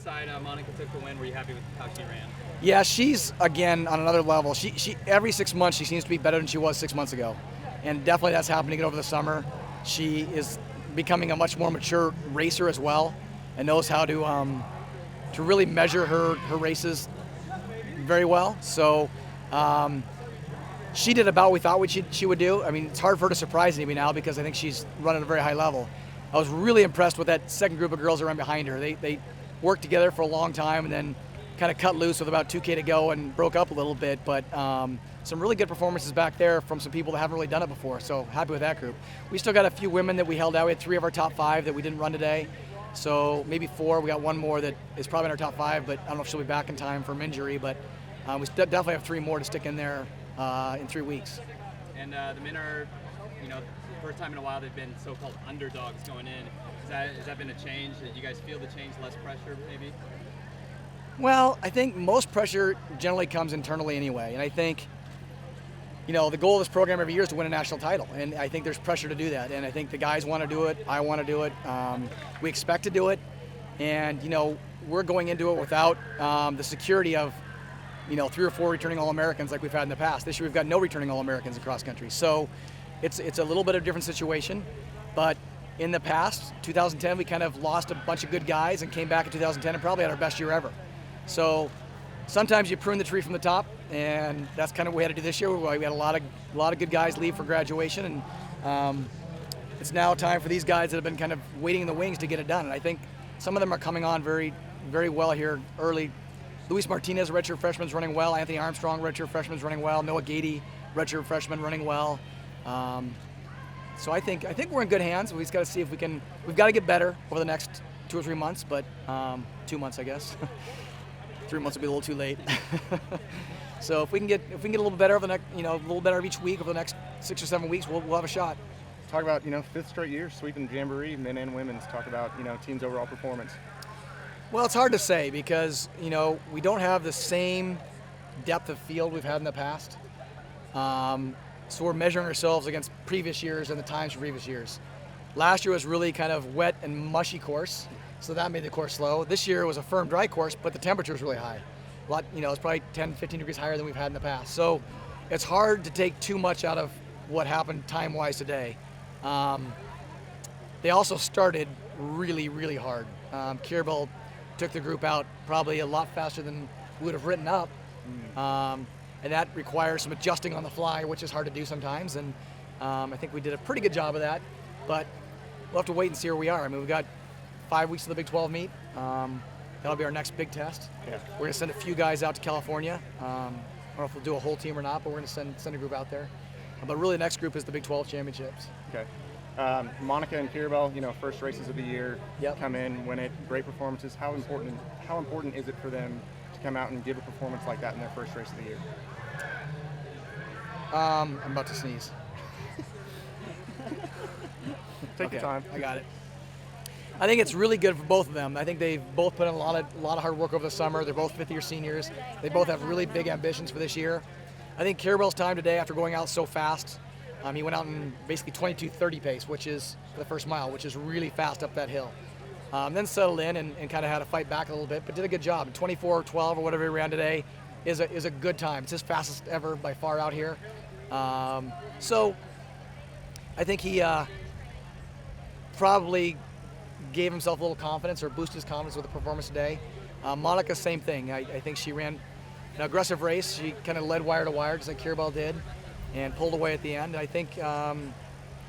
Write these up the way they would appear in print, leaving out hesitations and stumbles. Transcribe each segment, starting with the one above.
inside Monica took the win. Were you happy with how she ran? Yeah, she's, again, on another level. She every 6 months, she seems to be better than she was 6 months ago. And definitely that's happening over the summer. She is becoming a much more mature racer as well and knows how to really measure her races very well. So she did about what we thought she would do. I mean, it's hard for her to surprise me now because I think she's running at a very high level. I was really impressed with that second group of girls that ran behind her. They worked together for a long time and then kind of cut loose with about 2K to go and broke up a little bit. But some really good performances back there from some people that haven't really done it before. So happy with that group. We still got a few women that we held out. We had 3 of our top 5 that we didn't run today. So maybe 4. We got 1 more that is probably in our top 5, but I don't know if she'll be back in time from injury. But we definitely have 3 more to stick in there in 3 weeks. And the men are, first time in a while they've been so-called underdogs going in. Has that been a change? Did you guys feel the change, less pressure maybe? Well, I think most pressure generally comes internally anyway. And I think, the goal of this program every year is to win a national title. And I think there's pressure to do that. And I think the guys want to do it. I want to do it. We expect to do it. And, we're going into it without the security of, 3 or 4 returning All-Americans like we've had in the past. This year we've got no returning All-Americans in cross country. So it's a little bit of a different situation. But in the past, 2010, we kind of lost a bunch of good guys and came back in 2010 and probably had our best year ever. So sometimes you prune the tree from the top, and that's kind of what we had to do this year. We had a lot of good guys leave for graduation, and it's now time for these guys that have been kind of waiting in the wings to get it done. And I think some of them are coming on very, very well here early. Luis Martinez, redshirt freshman, is running well. Anthony Armstrong, redshirt freshman, is running well. Noah Gady, redshirt freshman, running well. So I think we're in good hands. We've got to see if we can. We've got to get better over the next 2 or 3 months, but 2 months, I guess. 3 months will be a little too late. So if we can get a little bit better over the next, a little better each week over the next 6 or 7 weeks, we'll have a shot. Talk about 5th straight year sweeping Jamboree, men and women's. Talk about team's overall performance. Well, it's hard to say because we don't have the same depth of field we've had in the past. So we're measuring ourselves against previous years and the times from previous years. Last year was really kind of wet and mushy course, so that made the course slow. This year was a firm, dry course, but the temperature was really high. It's probably 10, 15 degrees higher than we've had in the past. So it's hard to take too much out of what happened time-wise today. They also started really, really hard. Cowgirl took the group out probably a lot faster than we would have written up. And that requires some adjusting on the fly, which is hard to do sometimes. And I think we did a pretty good job of that. But we'll have to wait and see where we are. I mean, we've got 5 weeks of the Big 12 meet. That'll be our next big test. Yeah. We're going to send a few guys out to California. I don't know if we'll do a whole team or not, but we're going to send a group out there. But really, the next group is the Big 12 championships. Okay. Monica and Cowgirl, first races of the year, Yep. come in, win it, great performances. How important is it for them to come out and give a performance like that in their first race of the year? I'm about to sneeze. Take your time. I got it. I think it's really good for both of them. I think they've both put in a lot of hard work over the summer. They're both fifth-year seniors. They both have really big ambitions for this year. I think Cowgirl's time today, after going out so fast, he went out in basically 22:30 pace, which is for the first mile, which is really fast up that hill. Then settled in and kind of had to fight back a little bit, but did a good job. 24:12 or whatever he ran today is a good time. It's his fastest ever by far out here. So I think he probably gave himself a little confidence or boosted his confidence with the performance today. Monica, same thing. I think she ran an aggressive race. She kind of led wire to wire, just like Cowgirl did, and pulled away at the end. I think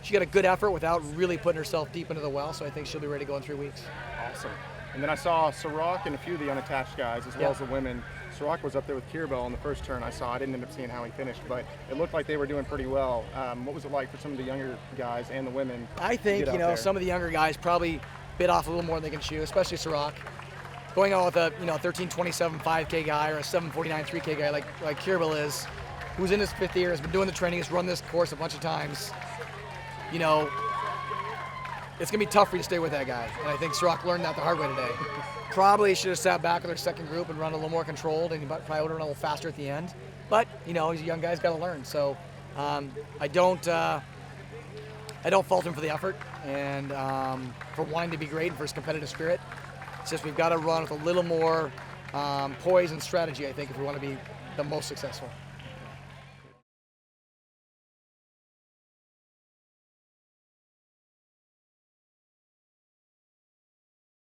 she got a good effort without really putting herself deep into the well, so I think she'll be ready to go in 3 weeks. Awesome. And then I saw Sirach and a few of the unattached guys, as well as the women. Sirach was up there with Cowgirl on the first turn. I didn't end up seeing how he finished, but it looked like they were doing pretty well. What was it like for some of the younger guys and the women? I think, some of the younger guys probably bit off a little more than they can chew, especially Sirach. Going on with a 13:27 5K guy or a 7:49 3K guy like Cowgirl is, who's in his 5th year, has been doing the training, has run this course a bunch of times. It's going to be tough for you to stay with that guy. And I think Sirach learned that the hard way today. Probably should have sat back with our second group and run a little more controlled, and he probably would have run a little faster at the end. But, he's a young guy, he's got to learn. So I don't fault him for the effort and for wanting to be great and for his competitive spirit. It's just we've got to run with a little more poise and strategy, I think, if we want to be the most successful.